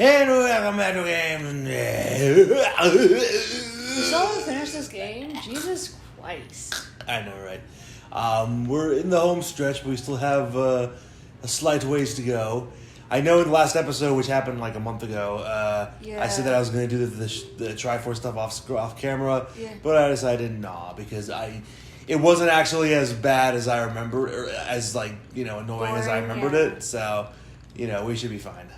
And welcome back to game. You still haven't finished this game? Jesus Christ. I know, right? We're in the home stretch, but we still have a slight ways to go. I know in the last episode, which happened like a month ago, I said that I was going to do the Triforce stuff off camera, but I decided because it wasn't actually as bad as I remembered, or as annoying as I remembered it. So, we should be fine.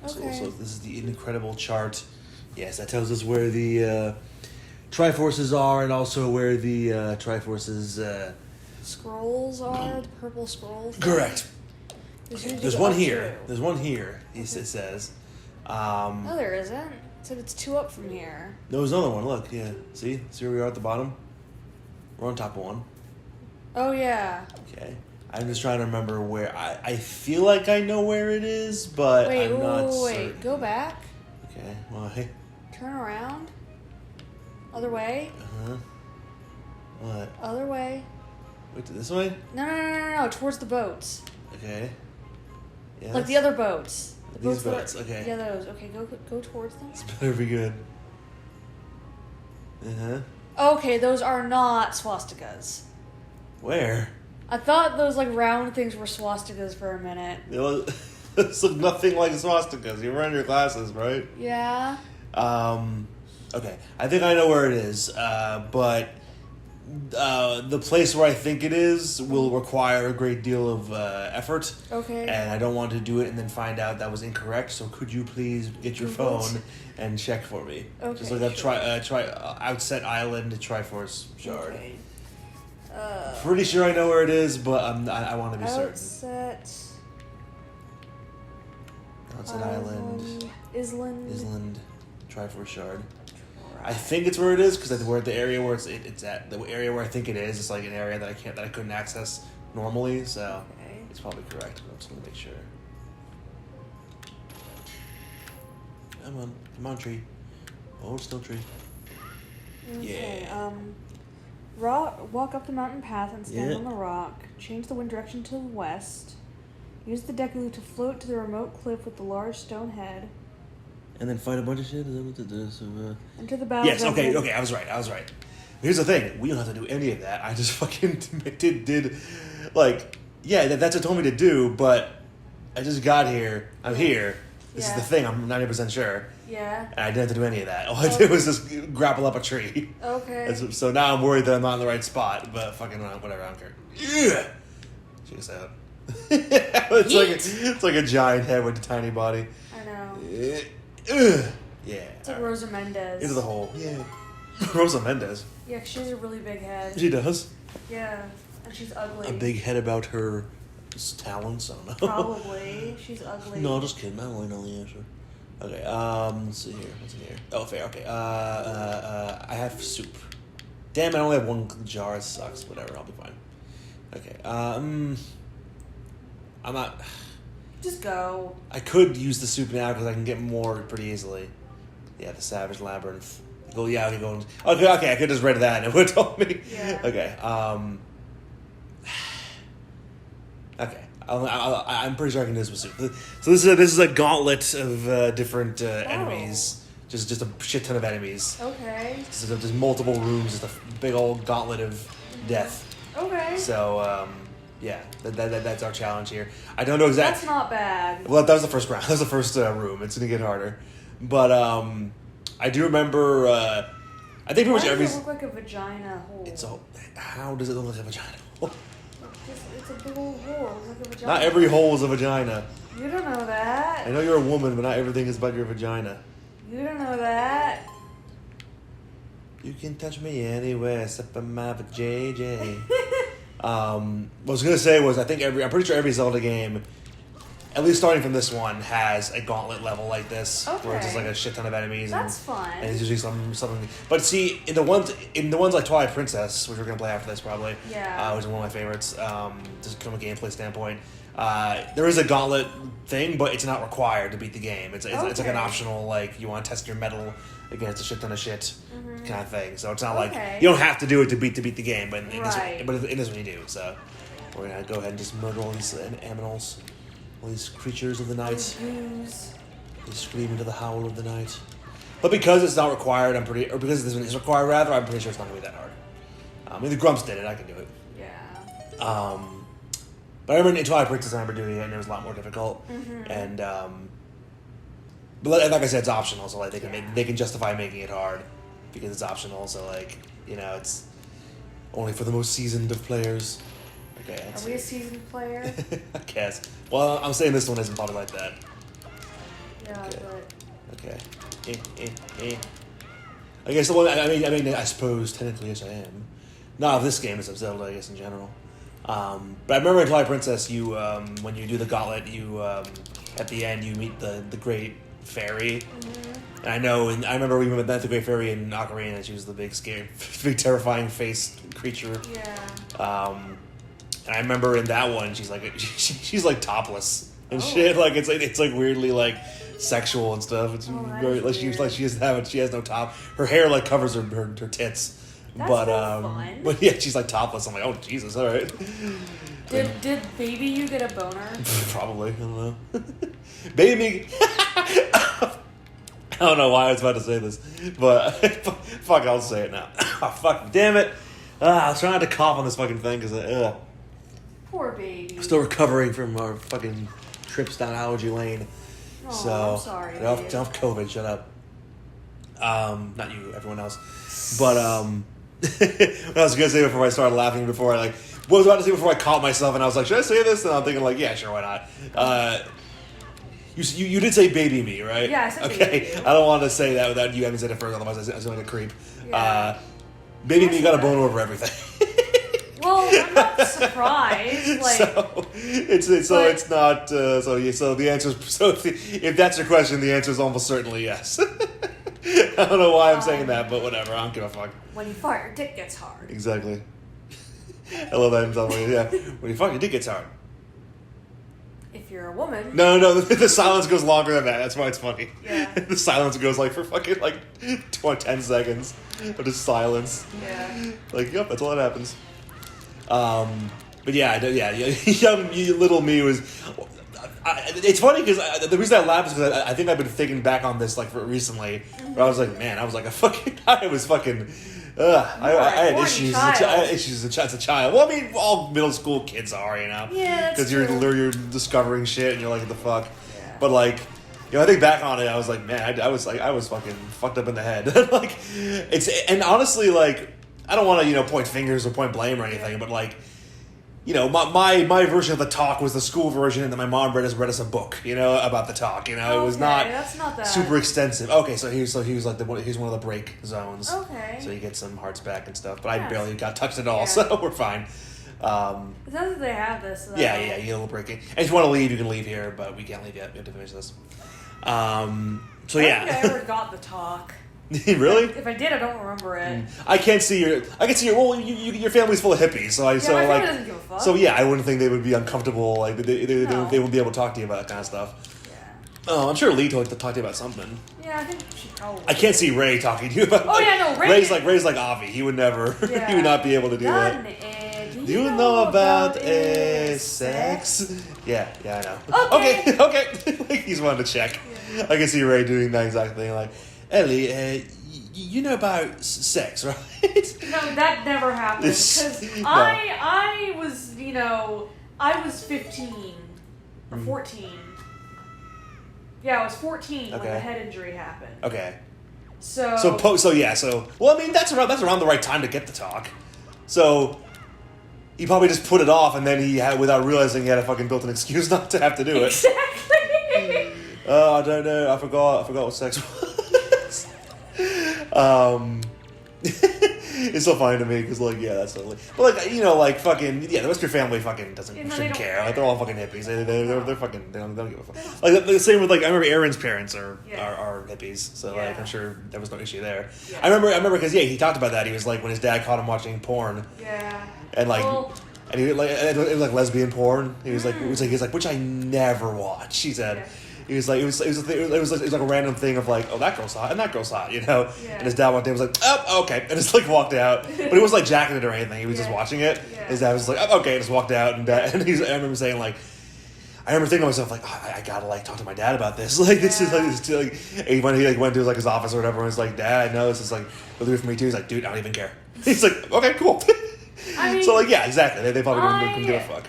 So this is the incredible chart. Yes, that tells us where the Triforces are, and also where the Triforces scrolls are, the purple scrolls. Correct. There's one here. There's one here. It says. No, there isn't. It said it's 2 up from here. There was another one. Look, yeah. See where we are at the bottom. We're on top of one. Oh yeah. Okay. I'm just trying to remember where. I feel like I know where it is, but I'm not certain. Wait. Go back. Okay. Why? Turn around. Other way. What? Other way. Wait, this way? No. Towards the boats. Okay. Yes. Like the other boats. These boats. Okay. Yeah, those. Okay, go towards them. This better be good. Okay, those are not swastikas. Where? I thought those round things were swastikas for a minute. This look nothing like swastikas. You're wearing your glasses, right? Yeah. Okay. I think I know where it is, but the place where I think it is will require a great deal of effort. Okay. And I don't want to do it and then find out that was incorrect. So could you please get your phone and check for me? Okay. Just like that Outset Island Triforce Shard. Okay. Pretty sure I know where it is, but I want to be certain. Outset Island. Island. Triforce Shard. I think it's where it is because we're at the area where it's at. The area where I think it is. It's like an area that I couldn't access normally. So it's probably correct. But I'm just gonna make sure. Come on, tree. Hold still, tree. Okay, Yeah. Walk up the mountain path and stand on the rock. Change the wind direction to the west. Use the decalu to float to the remote cliff with the large stone head. And then fight a bunch of shit? Is that what it is? Enter the battle. Yes, okay, I was right. Here's the thing. We don't have to do any of that. I just fucking did that's what told me to do, but I just got here. I'm here. This is the thing. I'm 90% sure. Yeah. And I didn't have to do any of that. All I did was just grapple up a tree. Okay. So now I'm worried that I'm not in the right spot, but fucking whatever, I don't care. Yeah! Check this out. It's like a giant head with a tiny body. I know. Yeah. It's like Rosa Mendez. Into the hole. Yeah. Rosa Mendez. Yeah, 'cause she has a really big head. She does. Yeah. And she's ugly. A big head about her talons? I don't know. Probably. She's ugly. No, just kidding. I don't really know the answer. Okay, let's see here. What's in here? Oh, fair. Okay. I have soup. Damn, I only have one jar. It sucks. Whatever, I'll be fine. Okay, I'm not... Just go. I could use the soup now because I can get more pretty easily. Yeah, the Savage Labyrinth. Okay, I could just read that and it would have told me. Yeah. Okay, okay. I'm pretty sure I can do this with soup. So this is a gauntlet of different enemies. Just a shit ton of enemies. Okay. There's multiple rooms. Just a big old gauntlet of death. Okay. So yeah, that's our challenge here. I don't know exactly. That's not bad. Well, that was the first round. That was the first room. It's gonna get harder, but I do remember. I think pretty much every. Why does it look like a vagina hole? How does it look like a vagina hole? It's a big old hole. It looks like a vagina. Not every hole is a vagina. You don't know that. I know you're a woman, but not everything is about your vagina. You don't know that. You can touch me anywhere except for my JJ. What I was gonna say was I'm pretty sure every Zelda game, at least starting from this one, has a gauntlet level like this, where it's just like a shit ton of enemies. That's fun. And it's usually something. But see, in the ones like Twilight Princess, which we're gonna play after this probably, which is one of my favorites, just from a gameplay standpoint. There is a gauntlet thing, but it's not required to beat the game. It's like an optional, you want to test your mettle against a shit ton of shit kind of thing. So it's not like you don't have to do it to beat the game, but in this one you do. So we're gonna go ahead and just murder all these animals, all these creatures of the night. They scream into the howl of the night. But because it's not required, or because this one is required, rather, I'm pretty sure it's not going to be that hard. I mean, the Grumps did it, I can do it. Yeah. But I remember in Twilight Princess, I remember doing it, and it was a lot more difficult. Mm-hmm. And, but like I said, it's optional, so like they can justify making it hard because it's optional. So like, you know, it's only for the most seasoned of players. Okay. Are we a seasoned player? I guess. Well, I'm saying this one isn't probably like that. Yeah, Okay. but Okay. I guess the one. I mean, I suppose technically yes, I am. Not of this game, it's of Zelda, I guess in general. But I remember in Twilight Princess, you when you do the gauntlet, you at the end you meet the Great Fairy. Mm-hmm. And I remember we met the Great Fairy in Ocarina. She was the big, scary, big, terrifying face creature. yeah. And I remember in that one, she's like topless and shit. Like it's like weirdly like sexual and stuff. It's very like she has no top. Her hair like covers her tits. That's fun. But yeah, she's like topless. I'm like, oh Jesus, all right. Did baby you get a boner? Probably, I don't know. Baby me. I don't know why I was about to say this, but fuck, I'll say it now. Oh, fuck, damn it. I was trying not to cough on this fucking thing because Poor baby. I'm still recovering from our fucking trips down allergy lane. Oh, So I'm sorry. Get off COVID, shut up. Not you, everyone else. But what I was gonna say before I started laughing, before I what was I about to say before I caught myself, and I was like, should I say this? And I'm thinking like, yeah, sure, why not? You did say baby me, right? Yeah, I said okay. baby you. I don't want to say that without you having said it first, otherwise I was like a creep. Yeah. Baby me got a boner over everything. Well, I'm not surprised. Like, it's not. So the answer is if that's your question, the answer is almost certainly yes. I don't know why I'm saying that, but whatever. I don't give a fuck. When you fart, your dick gets hard. Exactly. I love that. Yeah. When you fart, your dick gets hard. If you're a woman. No. The silence goes longer than that. That's why it's funny. Yeah. The silence goes for fucking 10 seconds of just silence. Yeah. Yep, that's all that happens. But yeah, young little me was. It's funny because the reason I laugh is because I think I've been thinking back on this for recently. Where I was like, man, I was fucking. I had issues. I had issues as a child. Well, I mean, all middle school kids are, you know. Yeah, that's true. Because you're discovering shit and you're like, what the fuck. Yeah. But I think back on it, I was like, man, I was fucking fucked up in the head. And honestly, I don't want to point fingers or point blame or anything, but my version of the talk was the school version, and then my mom read us a book, about the talk. It was that's not that super extensive. Okay, so he was he's one of the break zones. Okay. So you get some hearts back and stuff, but I barely got touched at all, so we're fine. It sounds like they have this. Though. Yeah, you get a little breaking. And if you want to leave, you can leave here, but we can't leave yet. We have to finish this. So I don't think I ever got the talk. Really? If I did, I don't remember it. I can see your. Well, your family's full of hippies, my family doesn't give a fuck. So yeah, I wouldn't think they would be uncomfortable. They wouldn't be able to talk to you about that kind of stuff. Yeah. I'm sure Lee talked to you about something. Yeah, I think she probably. I can't see Ray talking to you about. Oh yeah, no, Ray. Ray's like Avi. He would never. Yeah. He would not be able to do that. Do you know about sex? Yeah, I know. Okay. He's wanted to check. Yeah. I can see Ray doing that exact thing. Ellie, you know about sex, right? No, that never happened. Because I was, I was 15 or 14. Yeah, I was 14 when the head injury happened. Okay. So well, I mean that's around the right time to get the talk. So he probably just put it off, and then without realizing he had a fucking built-in excuse not to have to do it. Exactly. I don't know. I forgot what sex was. It's so funny to me because that's totally. But fucking the rest of your family fucking shouldn't care. They're all fucking hippies. They're fucking they don't give a fuck. The same with I remember Aaron's parents are hippies, so I'm sure there was no issue there. Yeah. I remember because he talked about that. He was when his dad caught him watching porn. Yeah. And and he it was lesbian porn. He was which I never watched. He said. Yeah. He was it was a random thing of oh, that girl's hot and that girl's hot, Yeah. And his dad one day was oh, okay, and just walked out. But he wasn't jacking it or anything. He was just watching it. Yeah. His dad was oh, okay, and just walked out. And I remember saying I remember thinking to myself, like, oh, I gotta, like, talk to my dad about this. Like, this is, like, he went to, like, his office or whatever, and was like, Dad, I know this is, like, really weird for me, too. He's like, dude, I don't even care. He's like, okay, cool. I mean, so, like, yeah, exactly. They probably don't give a fuck.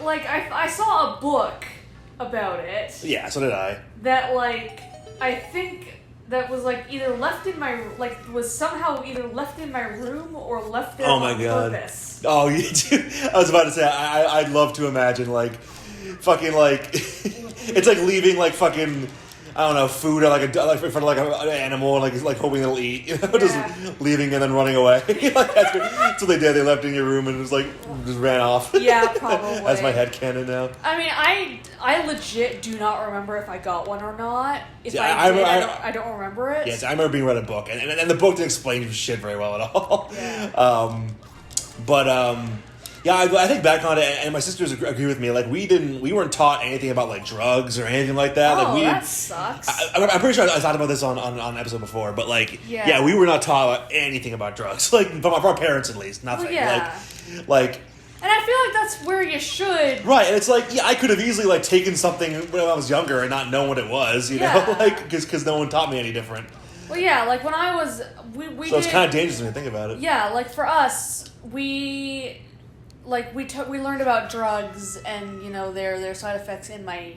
Like, I saw a book about it. Yeah, so did I. That, like, I think that was, like, either left in my, like, was somehow either left in my room or left there on purpose. Oh, you do? I was about to say, I'd love to imagine, like, fucking, like, it's like leaving, like, fucking, I don't know, food or, like, in front of, like, an animal, like hoping it'll eat, you know, just leaving and then running away. Like, that's what they did. They left in your room and just, like, just ran off. Yeah, probably. That's my headcanon now. I mean, I legit do not remember if I got one or not. If I don't remember it. Yes, I remember being read a book, and the book didn't explain shit very well at all. Yeah. Yeah, I think back on it, and my sisters agree with me. Like, we weren't taught anything about, like, drugs or anything like that. Oh, like, that sucks. I'm pretty sure I talked about this on an episode before, but, like, yeah, we were not taught anything about drugs. Like, from our parents at least, nothing. Well, yeah. Like. And I feel like that's where you should. Right, and it's like, yeah, I could have easily, like, taken something when I was younger and not known what it was, you know? Like, because no one taught me any different. Well, yeah, like, when I was, we So it's kind of dangerous when you think about it. Yeah, like, for us, we learned about drugs and, you know, their side effects in my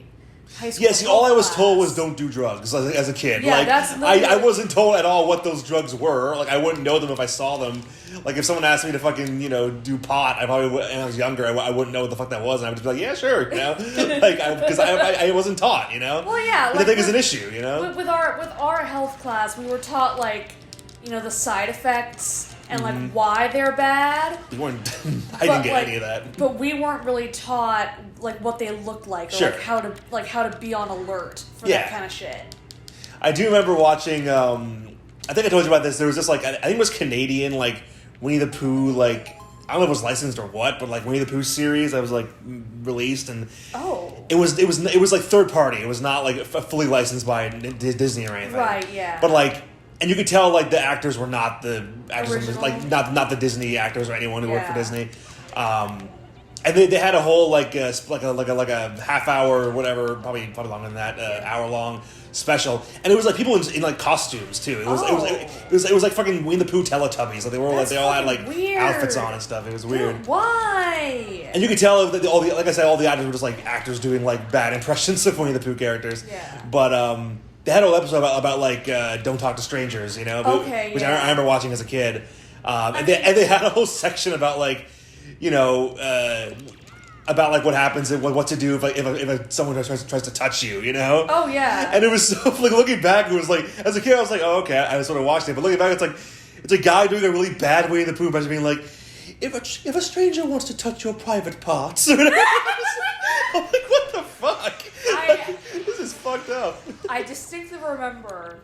high school. Yeah, see, all I was told was don't do drugs as a kid. Yeah, like, that's I wasn't told at all what those drugs were. Like, I wouldn't know them if I saw them. Like, if someone asked me to fucking, you know, do pot, I probably would, and I was younger, I wouldn't know what the fuck that was, and I would just be like, yeah, sure, you know? Like, because I wasn't taught, you know? Well, yeah. Which I think is an issue, you know? With our health class, we were taught, like, you know, the side effects and, like, why they're bad. We weren't, I didn't get any of that. But we weren't really taught, like, what they looked like, or, how to be on alert for that kind of shit. I do remember watching, I think I told you about this, there was this, like, I think it was Canadian, like, Winnie the Pooh, like, I don't know if it was licensed or what, but, like, Winnie the Pooh series that was, like, released, and it was like third party. It was not, like, fully licensed by Disney or anything. Right, yeah. But, like, and you could tell, like, the actors were not the actors, like, not the Disney actors or anyone who worked for Disney. And they had a whole, like a half hour or whatever, probably longer than that, hour long special, and it was like people in like costumes too. It was like fucking Winnie the Pooh Teletubbies. Like they were they all had like outfits on and stuff. It was weird. Dude, why? And you could tell that all the actors were just like actors doing like bad impressions of Winnie the Pooh characters. Yeah. But they had a whole episode about like don't talk to strangers, you know, which I remember watching as a kid. And they had a whole section about like, you know, about like what happens and what to do if someone tries to touch you, you know? Oh yeah. And it was so like looking back, it was like as a kid I was like, oh okay, I sort of watched it, but looking back, it's a guy doing a really bad Winnie the Pooh by being like, if a stranger wants to touch your private parts, I'm like, what the fuck? This is fucked up. I distinctly remember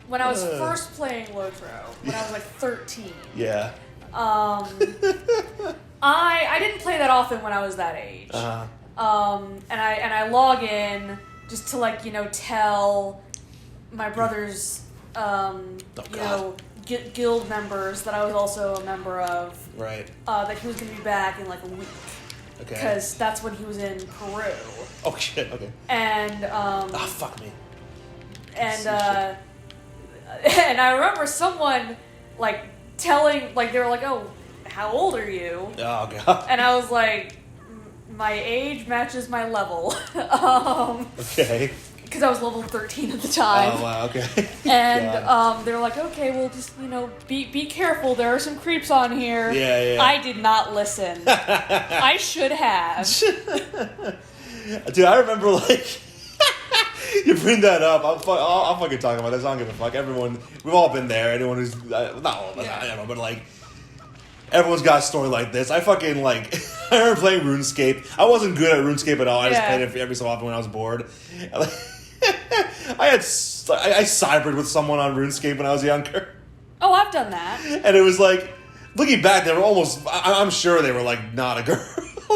when I was first playing Lotro, when I was like 13. Yeah. I didn't play that often when I was that age. Uh-huh. And I log in just to like, you know, tell my brother's you know, guild members that I was also a member of. Right. That he was going to be back in like a week. Okay. Because that's when he was in Peru. Oh shit. Okay. And fuck me. And and I remember someone like telling, like they were like, "Oh, how old are you?" Oh god. And I was like, "My age matches my level." Okay. Because I was level 13 at the time. Oh wow. Okay. And they were like, "Okay, well, just you know, be careful. There are some creeps on here." Yeah. I did not listen. I should have. Dude, I remember like. You bring that up, I'll fucking talk about this. I don't give a fuck. We've all been there. Anyone who's not all of us, I don't know, but like everyone's got a story like this. I fucking like. I remember playing RuneScape. I wasn't good at RuneScape at all. I just played it every so often when I was bored. I cybered with someone on RuneScape when I was younger. Oh, I've done that. And it was like, looking back, they were almost. I'm sure they were like not a girl,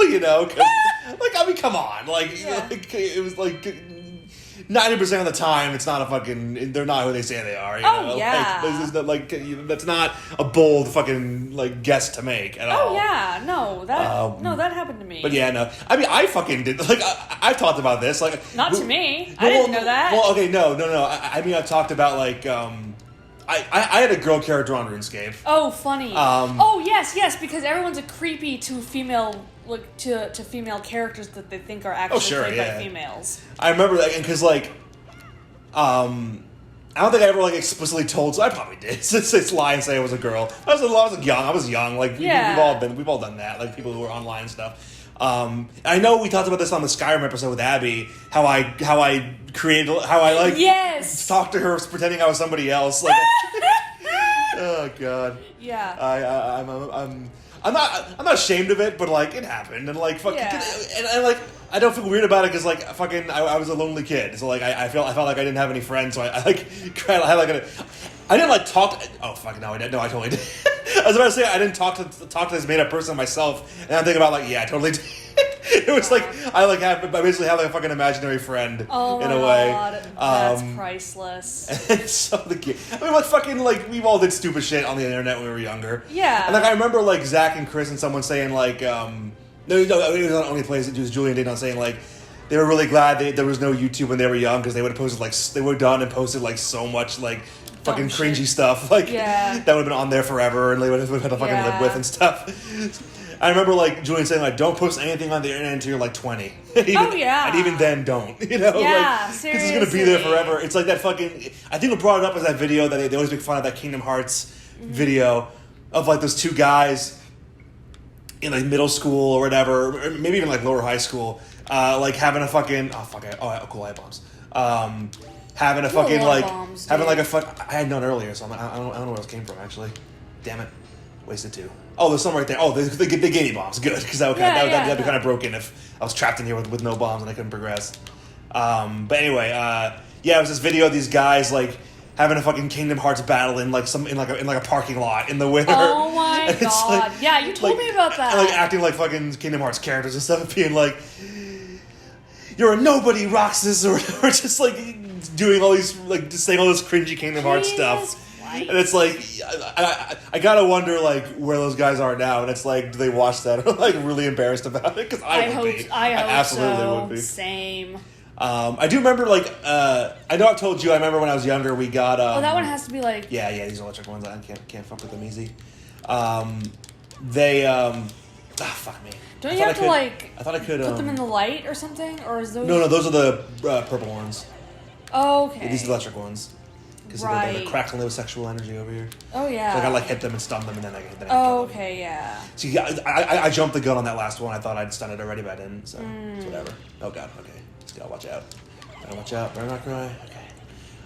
you know? Cause, like I mean, come on, like it was like. 90% of the time, it's not a fucking. They're not who they say they are. You know? Yeah. That's not a bold fucking like guess to make at all. Oh yeah, no, that happened to me. But yeah, no. I mean, I fucking did. Like, I've talked about this. Like, not to me. I didn't know that. Well, okay, no. I mean, I've talked about like. I had a girl character on RuneScape. Oh, funny. Yes, because everyone's a creepy to female. To female characters that they think are actually played by females. I remember that because like, I don't think I ever like explicitly told. So I probably did. It's lie and say it was a girl. I was young. Like we've all done that. Like people who were online and stuff. I know we talked about this on the Skyrim episode with Abby. How I talked to her pretending I was somebody else. Like, oh god. Yeah. I'm not ashamed of it, but like it happened, and like fucking, and like I don't feel weird about it because like fucking I was a lonely kid, so like I felt like I didn't have any friends, so I didn't like talk. Oh fucking no, I didn't. No, I totally did. I was about to say I didn't talk to this made up person myself, and I'm thinking about like I totally did. It was like I basically have like a fucking imaginary friend in a way. God, that's priceless. And so I mean, like fucking like we all did stupid shit on the internet when we were younger. Yeah. And like I remember like Zach and Chris and someone saying like no, it was not only place. It was Julian did on saying like they were really glad there was no YouTube when they were young because they would have posted like they would have done and posted like so much like fucking cringy stuff like that would have been on there forever and they would have had to fucking live with and stuff. I remember like Julian saying like don't post anything on the internet until you're like 20. And even then don't. You know? Yeah, like, because it's gonna be there forever. It's like that fucking I think what brought it up is that video that they always make fun of that Kingdom Hearts video of like those two guys in like middle school or whatever, or maybe even like lower high school, like having a fucking cool eye bombs. Having a fucking like bombs, having like a I had none earlier, so I don't know where those came from actually. Damn it, wasted two. Oh, there's some right there. Oh, they gave me bombs. Good, because that'd be kind of broken if I was trapped in here with no bombs and I couldn't progress. But anyway, it was this video of these guys like having a fucking Kingdom Hearts battle in like a parking lot in the winter. Oh my god! Like, yeah, you told me about that. And, like acting like fucking Kingdom Hearts characters and stuff, being like, "You're a nobody, Roxas," or just like doing all these like just saying all this cringy Kingdom Hearts stuff. And it's like, I gotta wonder like where those guys are now, and it's like, do they watch that or like really embarrassed about it? Because I absolutely would be. Same. I do remember like I know I've told you. I remember when I was younger, we got that one has to be like these electric ones. I can't fuck with them easy. Fuck me. Don't you have to like? I thought I could put them in the light or something, or is those? No, those are the purple ones. Oh, okay. Yeah, these are the electric ones. Because they're crackling with sexual energy over here. Oh, yeah. So I gotta like hit them and stun them and then I kill them. Okay, yeah. See, I jumped the gun on that last one. I thought I'd stun it already, but I didn't. So it's whatever. Oh god. Okay. Just gotta watch out. Better not cry. Okay.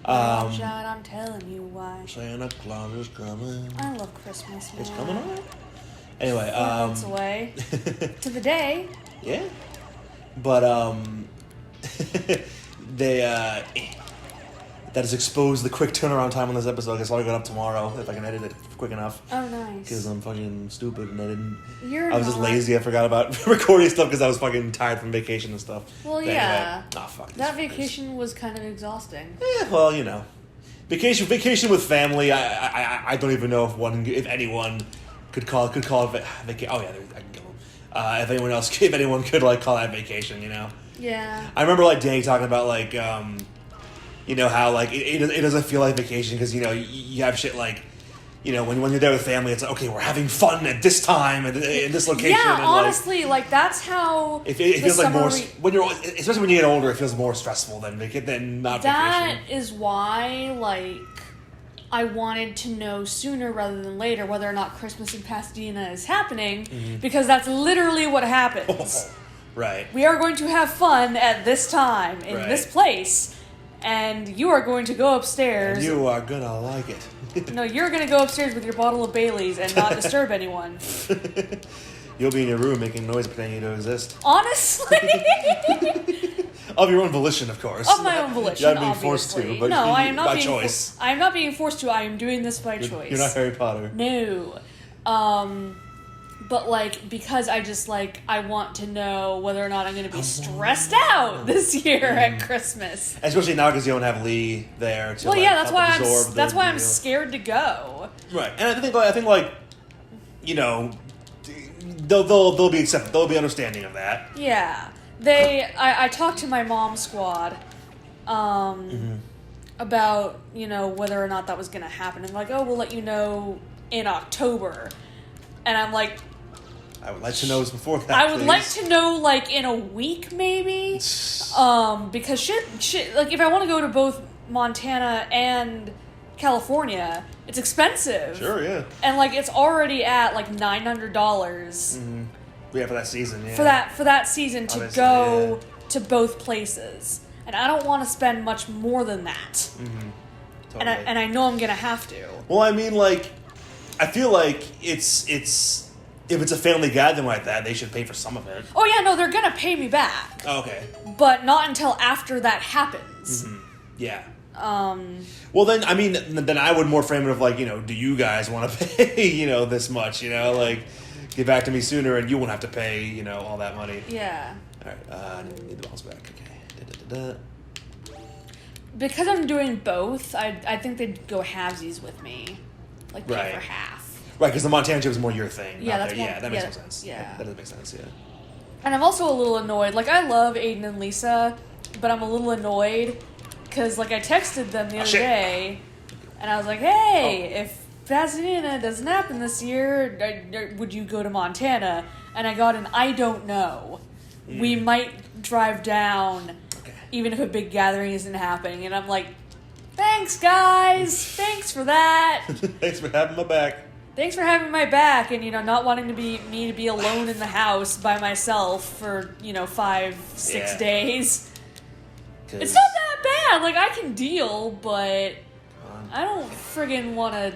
Watch out! I'm telling you why. Santa Claus is coming. I love Christmas, man. It's coming on. Anyway, 4 months away to the day. Yeah. But they that has exposed the quick turnaround time on this episode. I guess I'll get up tomorrow if I can edit it quick enough. Oh, nice. Because I'm fucking stupid and I didn't. I was just lazy. I forgot about recording stuff because I was fucking tired from vacation and stuff. Well, but yeah. Anyway, fuck. That vacation was kind of exhausting. Yeah, well, you know, vacation with family. I don't even know if anyone could call it vacation. Oh yeah, I can kill them. If anyone could like call that vacation, you know. Yeah. I remember like Danny talking about like. You know how like it doesn't feel like vacation because you know you have shit like you know when you're there with family it's like okay we're having fun at this time and in this location. Yeah, and, honestly, like that's how it feels like more when you're especially when you get older it feels more stressful than not that vacation. Is why like I wanted to know sooner rather than later whether or not Christmas in Pasadena is happening because that's literally what happens. Right. We are going to have fun at this time in this place. And you are going to go upstairs. And you are gonna like it. No, you're going to go upstairs with your bottle of Baileys and not disturb anyone. You'll be in your room making noise pretending you don't exist. Honestly? Of your own volition, of course. Of my own volition, You're not being forced to, but no, I am not by being choice. I am not being forced to. I am doing this by choice. You're not Harry Potter. No. But, like, because I just, like, I want to know whether or not I'm going to be stressed out this year at Christmas. Especially now because you don't have Lee there to, that's why I'm you know. scared to go. Right. And I think like, you know, they'll be accepted. They'll be understanding of that. Yeah. I talked to my mom squad, about, you know, whether or not that was going to happen. And like, oh, we'll let you know in October. And I'm like, I would like to know before that. I would like to know, like, in a week, maybe. Because shit, like, if I want to go to both Montana and California, it's expensive. Sure, yeah. And, like, it's already at, like, $900. Mm-hmm. Yeah, for that season, yeah. For that season to obviously, go to both places. And I don't want to spend much more than that. Mm-hmm. Totally. And I know I'm going to have to. Well, I mean, like, I feel like it's if it's a family gathering like that, they should pay for some of it. Oh, yeah, no, they're going to pay me back. Oh, okay. But not until after that happens. Mm-hmm. Yeah. Well, then, I mean, then I would more frame it of, like, you know, do you guys want to pay, you know, this much, you know? Like, get back to me sooner and you won't have to pay, you know, all that money. Yeah. All right, I need the balls back. Okay. Da-da-da-da. Because I'm doing both, I think they'd go halvesies with me. Like, pay for half. Right, because the Montana trip is more your thing. Yeah, that makes more sense. Yeah. That does make sense, yeah. And I'm also a little annoyed. Like, I love Aiden and Lisa, but I'm a little annoyed because, like, I texted them the other day, and I was like, hey, if Pasadena doesn't happen this year, would you go to Montana? And I got an I don't know. We might drive down, even if a big gathering isn't happening. And I'm like, thanks, guys. Thanks for that. Thanks for having my back. Thanks for having my back and, you know, not wanting to be alone in the house by myself for, you know, 5-6 days. It's not that bad. Like, I can deal, but I don't friggin' want to...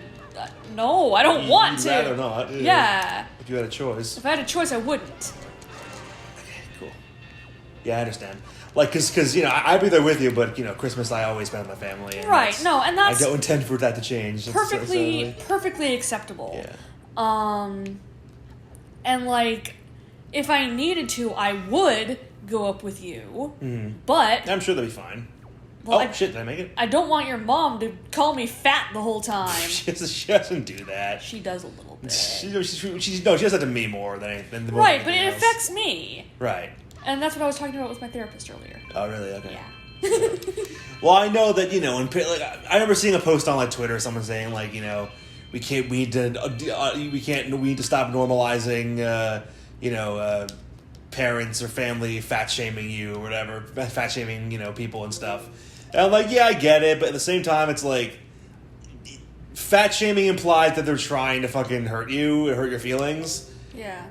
No, I don't want to. You'd rather not. Yeah. If you had a choice. If I had a choice, I wouldn't. Okay, cool. Yeah, I understand. Like, because you know, I'd be there with you, but, you know, Christmas I always spend with my family. And right, no, and that's... I don't intend for that to change. Perfectly acceptable. Yeah. And, like, if I needed to, I would go up with you, Mm-hmm. but... I'm sure they'll be fine. Well, shit, did I make it? I don't want your mom to call me fat the whole time. She doesn't do that. She does a little bit. She does that to me more than anything. Right, but it affects me. Right. And that's what I was talking about with my therapist earlier. Oh, really? Okay. Yeah. Well, I know that, you know, like, I remember seeing a post on, like, Twitter, someone saying, like, you know, we need to stop normalizing, you know, parents or family fat shaming you or whatever, fat shaming, you know, people and stuff. And I'm like, yeah, I get it, but at the same time, it's like, fat shaming implies that they're trying to fucking hurt you, hurt your feelings. Yeah.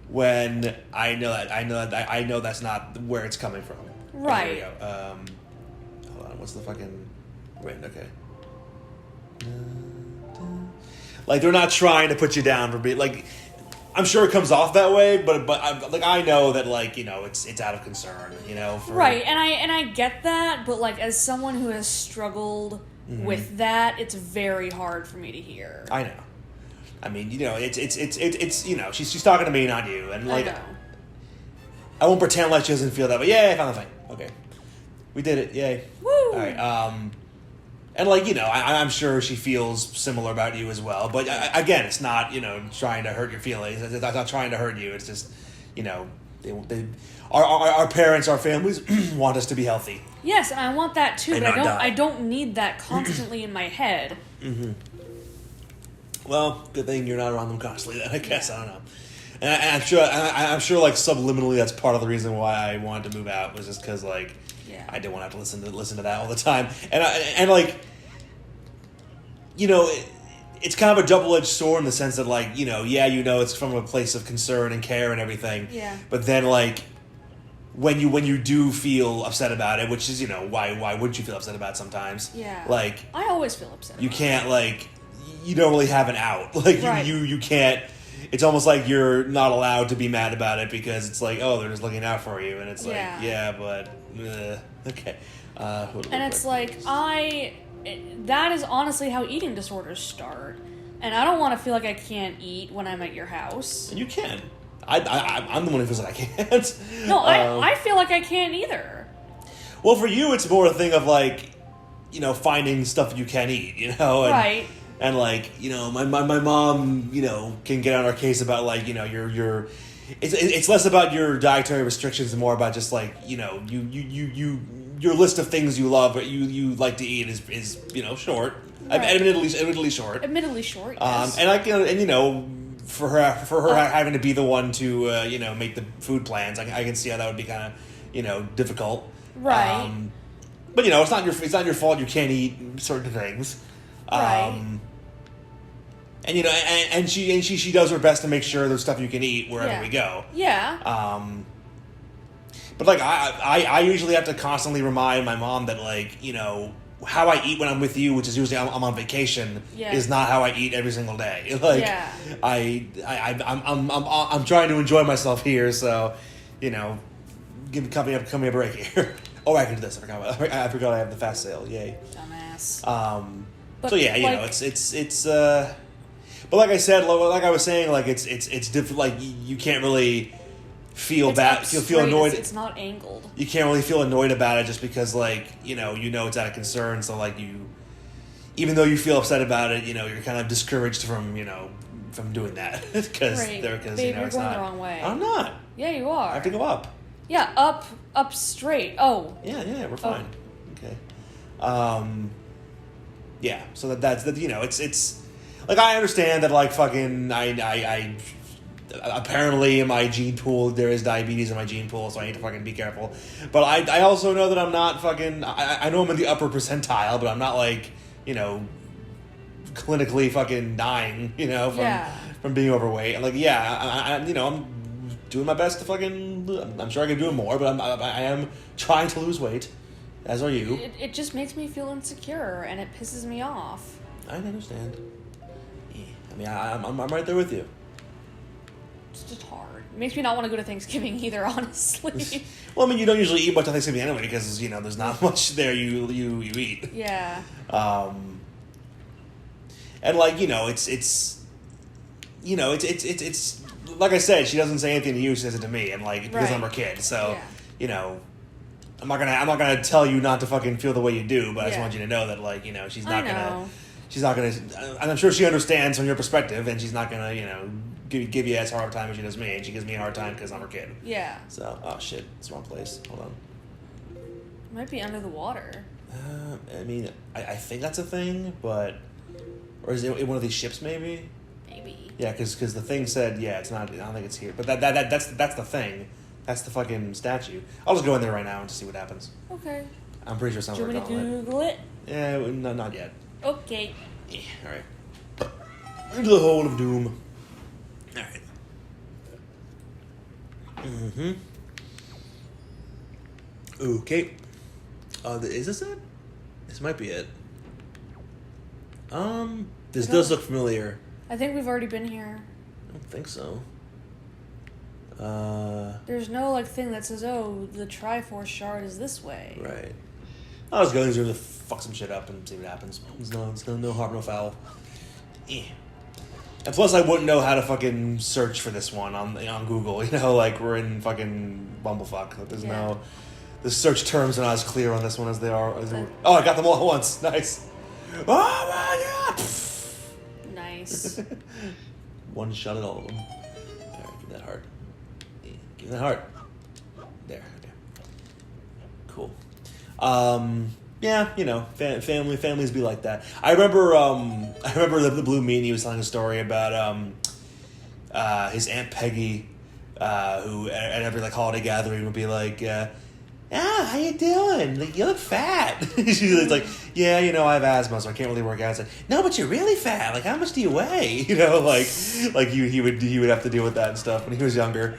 When I know that's not where it's coming from. Right. Here we go. Hold on, what's the fucking... Wait, okay. Like, they're not trying to put you down for being... Like, I'm sure it comes off that way, but I know that, like, you know, it's out of concern, you know? Right, and I get that, but, like, as someone who has struggled with that, it's very hard for me to hear. I know. I mean, you know, it's you know, she's talking to me, not you, and like, I won't pretend like she doesn't feel that, but yeah, I found the thing. Okay, we did it, yay! Woo! All right, and like, you know, I'm sure she feels similar about you as well, but again, it's not, you know, trying to hurt your feelings. It's not trying to hurt you. It's just, you know, our parents, our families want us to be healthy. Yes, and I want that too, and but I don't need that constantly in my head. Mm-hmm. Well, good thing you're not around them constantly. Then I guess I don't know, and I'm sure, like, subliminally, that's part of the reason why I wanted to move out, was just because, like, I didn't want to have to listen to that all the time, and like, you know, it's kind of a double-edged sword in the sense that, like, you know, it's from a place of concern and care and everything, but then, like, when you do feel upset about it, which is, you know, why wouldn't you feel upset about it sometimes? Yeah, like, I always feel upset. You can't, like. You don't really have an out. Like, you can't... It's almost like you're not allowed to be mad about it because it's like, oh, they're just looking out for you. And it's like, but... okay. And it's like, that is honestly how eating disorders start. And I don't want to feel like I can't eat when I'm at your house. And you can. I'm the one who feels like I can't. No, I feel like I can't either. Well, for you, it's more a thing of, like, you know, finding stuff you can eat, you know? And, right. And, like, you know, my mom, you know, can get on our case about, like, you know, your it's less about your dietary restrictions and more about just, like, you know, your list of things you love but you like to eat is you know, short. Right. Admittedly short. Admittedly short, yes. And you know, for her having to be the one to you know, make the food plans, I can see how that would be kind of, you know, difficult. Right. But you know, it's not your fault you can't eat certain things. Right. And you know, and she does her best to make sure there's stuff you can eat wherever we go. Yeah. But like I usually have to constantly remind my mom that, like, you know, how I eat when I'm with you, which is usually I'm on vacation, is not how I eat every single day. Like, I'm trying to enjoy myself here, so, you know, cut me a break here. Oh, I can do this. I forgot I have the fast sale. Yay. Dumbass. So yeah, you know, it's but like I said, like I was saying, like it's different. Like you can't really feel bad, feel annoyed. It's not angled. You can't really feel annoyed about it just because, like, you know it's out of concern. So like even though you feel upset about it, you know, you're kind of discouraged from doing that because Babe, you know, you're it's going not the wrong way. I'm not. Yeah, you are. I have to go up. Yeah, up straight. Oh. Yeah, we're fine. Okay. Yeah. So that's you know, it's like, I understand that, like, fucking I apparently in my gene pool there is diabetes in my gene pool, so I need to fucking be careful. But I also know that I'm not fucking I know I'm in the upper percentile, but I'm not, like, you know, clinically fucking dying, you know, from being overweight. And, like, I you know, I'm doing my best to fucking, I'm sure I can do more, but I am trying to lose weight, as are you. It just makes me feel insecure, and it pisses me off. I understand. I mean, I'm right there with you. It's just hard. It makes me not want to go to Thanksgiving either, honestly. Well, I mean, you don't usually eat much on Thanksgiving anyway because, you know, there's not much there you eat. Yeah. And, like, you know, it's you know, it's like I said, she doesn't say anything to you, she says it to me, and, like, because I'm her kid, so you know, I'm not gonna tell you not to fucking feel the way you do, but I just want you to know that, like, you know, she's not gonna, and I'm sure she understands from your perspective, and she's not gonna, you know, give you as hard a time as she does me, and she gives me a hard time because I'm her kid. Yeah. So, oh shit, it's the wrong place. Hold on. It might be under the water. I mean, I think that's a thing, but, or is it one of these ships maybe? Maybe. Yeah, because the thing said, it's not. I don't think it's here, but that's the thing. That's the fucking statue. I'll just go in there right now and just see what happens. Okay. I'm pretty sure somewhere. Do you want me to Google it? Yeah, no, not yet. Okay. Yeah, all right. Into the hole of doom. All right. Mm-hmm. Okay. Is this it? This might be it. This does look familiar. I think we've already been here. I don't think so. There's no, like, thing that says, oh, the Triforce Shard is this way. Right. I was going to fuck some shit up and see what happens. It's no harm, no foul. And plus, I wouldn't know how to fucking search for this one on Google. You know, like, we're in fucking Bumblefuck. Like, there's no... The search terms are not as clear on this one as they are... Oh, I got them all at once. Nice. Oh, my God! Nice. One shot at all of them. All right, give me that heart. Give me that heart. There. Okay. Cool. Yeah, you know, families be like that. I remember the Blue Meanie was telling a story about his Aunt Peggy, who at every, like, holiday gathering would be like, how you doing? Like, you look fat. She's like, yeah, you know, I have asthma, so I can't really work out. It's like, no, but you're really fat. Like, how much do you weigh? You know, like he would have to deal with that and stuff when he was younger.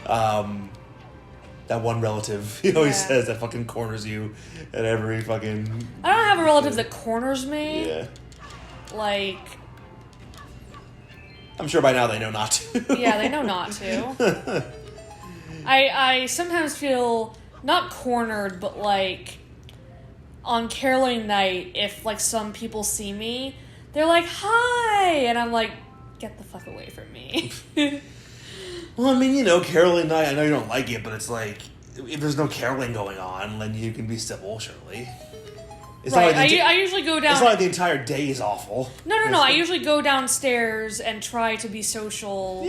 That one relative, he always says, that fucking corners you at every fucking... I don't have a relative that corners me. Yeah. Like... I'm sure by now they know not to. Yeah, they know not to. I sometimes feel not cornered, but, like, on caroling night, if, like, some people see me, they're like, hi! And I'm like, get the fuck away from me. Well, I mean, you know, caroling night, I know you don't like it, but it's like, if there's no caroling going on, then you can be civil, surely. It's right, not like I usually go down... It's not like the entire day is awful. No, I usually go downstairs and try to be social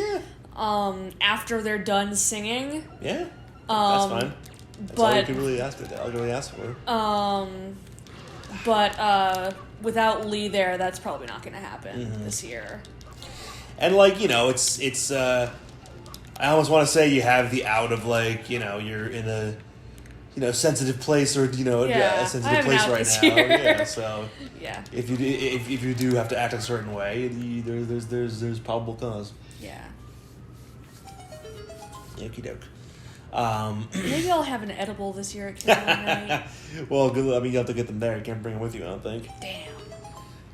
after they're done singing. Yeah, that's fine. That's all you can really ask for. But without Lee there, that's probably not going to happen this year. And, like, you know, it's I almost want to say you have the out of, like, you know, you're in a, you know, sensitive place or, you know, a sensitive place right now. Yeah, so yeah. If you do have to act a certain way, there's probable cause. Yeah. Okie doke. Maybe I'll have an edible this year at Caroline Night. Well, good. I mean, you have to get them there. You can't bring them with you, I don't think. Damn.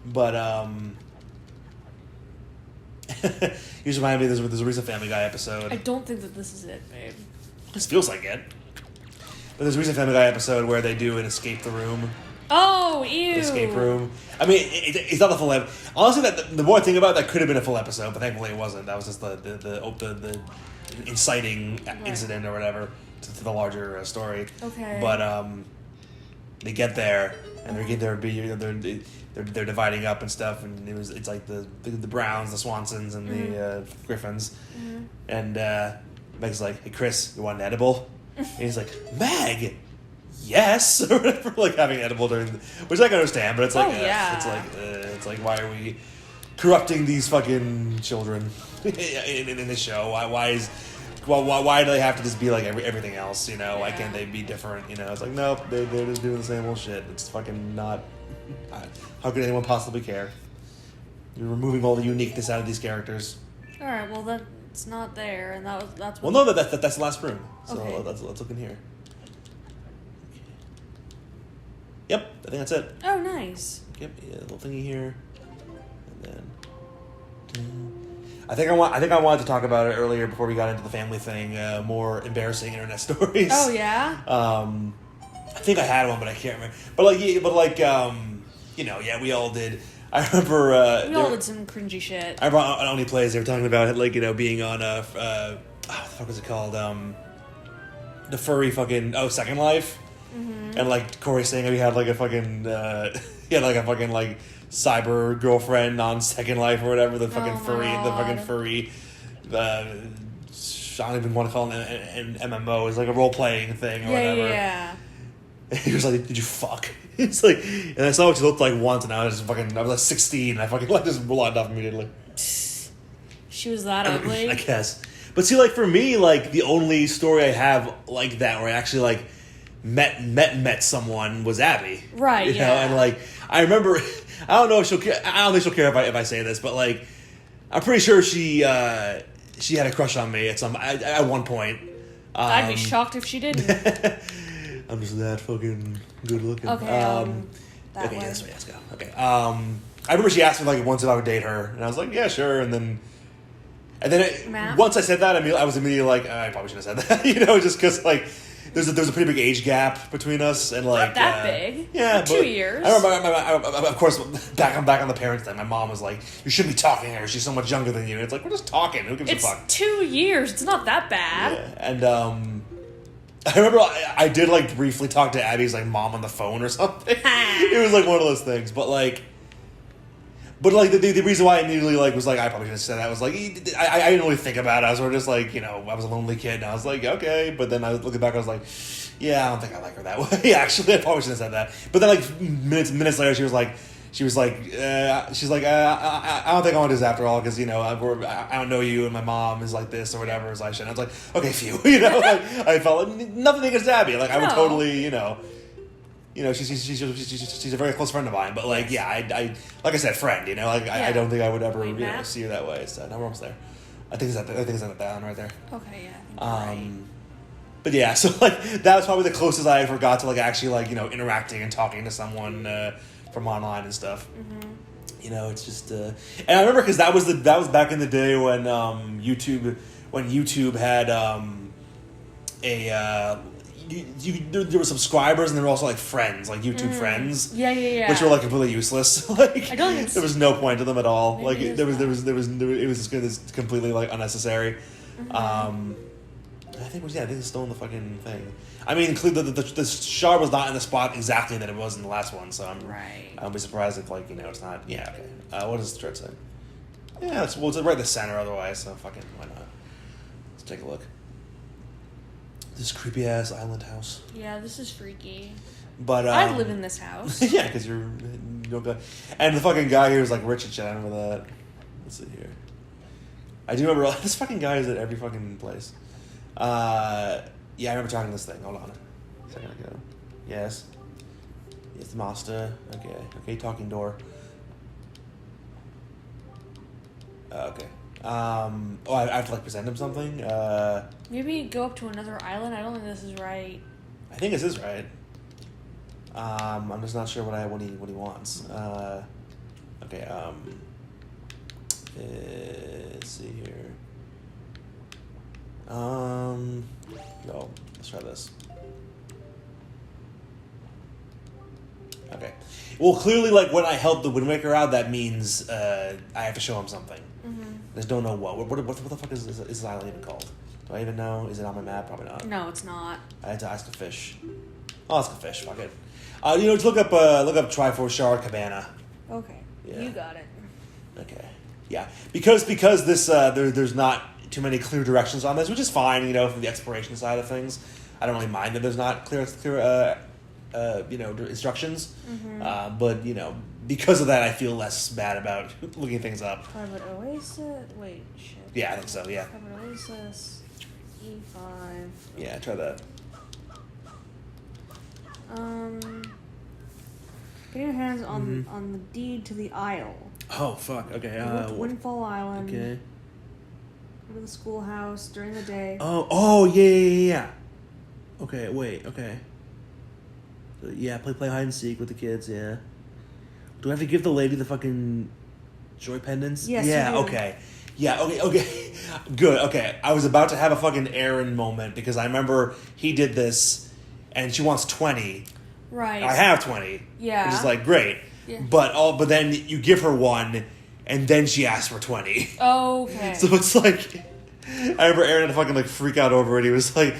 But you just reminded me there's a recent Family Guy episode. I don't think that this is it, babe. This feels like it. But there's a recent Family Guy episode where they do an escape the room. Oh, ew. Escape room. I mean, it's not the full episode. Honestly, the more I think about it, that could have been a full episode, but thankfully it wasn't. That was just the inciting incident or whatever to the larger story. Okay. But they get there and they're dividing up and stuff, and it's like the Browns, the Swansons, and the Griffins, and Meg's like, "Hey Chris, you want an edible?" And he's like, "Meg, yes," or whatever, like having an edible which I can understand, but it's like, it's like, why are we corrupting these fucking children in this show? Why do they have to just be like everything else? You know, why can't they be different? You know, it's like, nope, they're just doing the same old shit. It's fucking not. How could anyone possibly care? You're removing all the uniqueness out of these characters. All right, well that's not there, and that's. Well, no, that's the last room. So okay. let's look in here. Yep, I think that's it. Oh, nice. Yep, yeah, little thingy here, and then. I think I wanted to talk about it earlier before we got into the family thing. More embarrassing internet stories. Oh yeah. I think I had one, but I can't remember. But you know, yeah, we all did. I remember we all did some cringy shit. I remember on Only Plays they were talking about, like, you know, being on what the fuck was it called? The furry fucking Second Life, and like Corey saying he had like a fucking he had like a fucking like cyber girlfriend on Second Life or whatever. The fucking furry. I don't even want to call it an MMO. It's like a role playing thing or whatever. Yeah. He was like, "Did you fuck?" It's like, and I saw what she looked like once, and I was like 16, and I fucking like just logged off immediately. She was that ugly? I guess. But see, like, for me, like, the only story I have like that where I actually like met someone was Abby. Right. You know, and like I remember, I don't know if she'll care. I don't think she'll care if I say this, but like, I'm pretty sure she had a crush on me at one point. I'd be shocked if she didn't. I'm just that fucking good looking. Okay. Okay, yeah, this way, let's go. Okay. I remember she asked me like once if I would date her, and I was like, yeah, sure. And then once I said that, I was immediately like, I probably shouldn't have said that, you know, just because like there's a pretty big age gap between us, and like not that big. Yeah, 2 years. I remember, of course, back on the parents thing. My mom was like, "You shouldn't be talking to her. She's so much younger than you." And it's like, we're just talking. Who gives a fuck? It's 2 years. It's not that bad. Yeah. And I remember I did like briefly talk to Abby's like mom on the phone or something. It was like one of those things, but the reason why I immediately like was like I probably shouldn't have said that was like I didn't really think about it. I was sort of just like, you know, I was a lonely kid and I was like, okay, but then I was looking back, I was like, yeah, I don't think I like her that way. Actually, I probably shouldn't have said that. But then like minutes later, she was like, I don't think I want to do this after all because, you know, I don't know you and my mom is like this or whatever, so I shouldn't. I was like, okay, phew, you know, like I felt like nothing against Abby. Like I would totally, you know, she's a very close friend of mine, but like, yeah, I like I said, friend, you know, like I don't think I would ever, see her that way. So no, we're almost there. I think it's at that one right there. Okay, yeah. Right. But yeah, so like that was probably the closest I ever got to like actually like, you know, interacting and talking to someone from online and stuff. Mm-hmm. You know, it's just and I remember because that was back in the day when YouTube had there were subscribers and there were also like friends, like YouTube friends. Yeah. Which were like completely useless. Like I don't think there was no point to them at all. Maybe Like it was just completely like unnecessary. I think it's still in the fucking thing. I mean, the shard was not in the spot exactly that it was in the last one, so I'll be surprised if it's not. Yeah, okay. What does the chart say? Yeah, it's right in the center otherwise, so fucking why not? Let's take a look. This creepy ass island house. Yeah, this is freaky. But I'd live in this house. Yeah, because you don't go. And the fucking guy here was like rich and shit. I remember that. Let's see here. I do remember this fucking guy is at every fucking place. Yeah, I remember talking to this thing. Hold on a second ago. Yes. It's the master. Okay, talking door. Okay. I have to present him something. Maybe go up to another island. I don't think this is right. I think this is right. I'm just not sure what he wants. Okay. Let's see here. No, let's try this. Okay. Well, clearly, when I help the Wind Waker out, that means I have to show him something. I just don't know what. What the fuck is this island even called? Do I even know? Is it on my map? Probably not. No, it's not. I had to ask a fish. I'll ask a fish. Fuck it. Just look up Triforce Shard Cabana. Okay. Yeah. You got it. Okay. Yeah, because this there's not too many clear directions on this, which is fine. From the exploration side of things, I don't really mind that there's not clear instructions. But because of that, I feel less bad about looking things up. Private Oasis. Wait, shit. Yeah, I think so. Yeah. Private Oasis. E5. Yeah, try that. Get your hands on the deed to the Isle. Oh fuck. Okay. Windfall Island. Okay. Go to the schoolhouse during the day. Oh yeah. Okay. Wait. Okay. Yeah, play hide and seek with the kids. Yeah. Do I have to give the lady the fucking joy pendants? Yes. Yeah. You do. Okay. Yeah. Okay. Good. Okay. I was about to have a fucking Aaron moment because I remember he did this, and she wants 20. Right. I have 20. Yeah. Which is great. Yeah. But then you give her one, and then she asks for 20. Okay. So it's I remember Aaron had to fucking freak out over it. He was like,